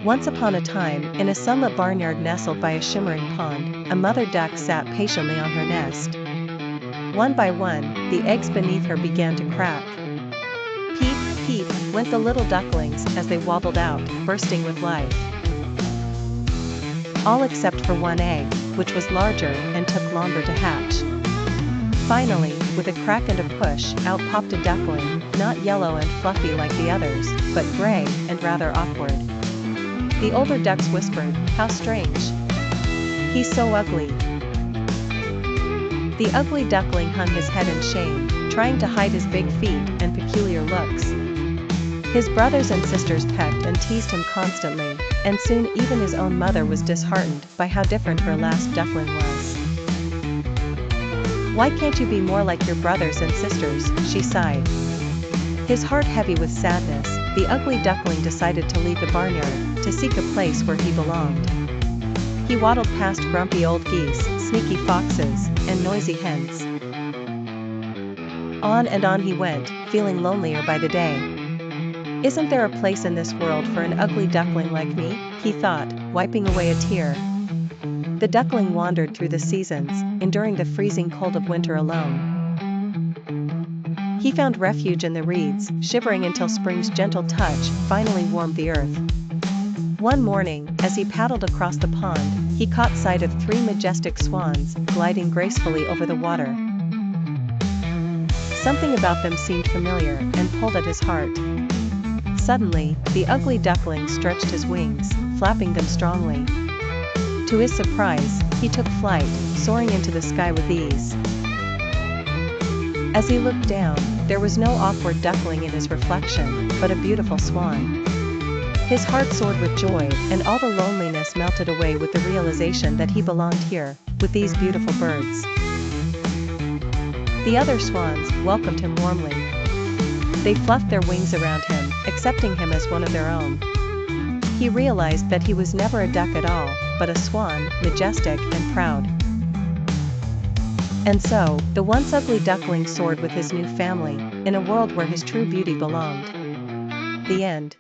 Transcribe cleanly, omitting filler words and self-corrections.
Once upon a time, in a sunlit barnyard nestled by a shimmering pond, a mother duck sat patiently on her nest. One by one, the eggs beneath her began to crack. Peep, peep, went the little ducklings as they wobbled out, bursting with life. All except for one egg, which was larger and took longer to hatch. Finally, with a crack and a push, out popped a duckling, not yellow and fluffy like the others, but gray and rather awkward. The older ducks whispered, "How strange. He's so ugly." The ugly duckling hung his head in shame, trying to hide his big feet and peculiar looks. His brothers and sisters pecked and teased him constantly, and soon even his own mother was disheartened by how different her last duckling was. "Why can't you be more like your brothers and sisters?" she sighed. His heart heavy with sadness, the ugly duckling decided to leave the barnyard, to seek a place where he belonged. He waddled past grumpy old geese, sneaky foxes, and noisy hens. On and on he went, feeling lonelier by the day. "Isn't there a place in this world for an ugly duckling like me?" he thought, wiping away a tear. The duckling wandered through the seasons, enduring the freezing cold of winter alone. He found refuge in the reeds, shivering until spring's gentle touch finally warmed the earth. One morning, as he paddled across the pond, he caught sight of 3 majestic swans, gliding gracefully over the water. Something about them seemed familiar, and pulled at his heart. Suddenly, the ugly duckling stretched his wings, flapping them strongly. To his surprise, he took flight, soaring into the sky with ease. As he looked down, there was no awkward duckling in his reflection, but a beautiful swan. His heart soared with joy, and all the loneliness melted away with the realization that he belonged here, with these beautiful birds. The other swans welcomed him warmly. They fluffed their wings around him, accepting him as one of their own. He realized that he was never a duck at all, but a swan, majestic and proud. And so, the once ugly duckling soared with his new family, in a world where his true beauty belonged. The end.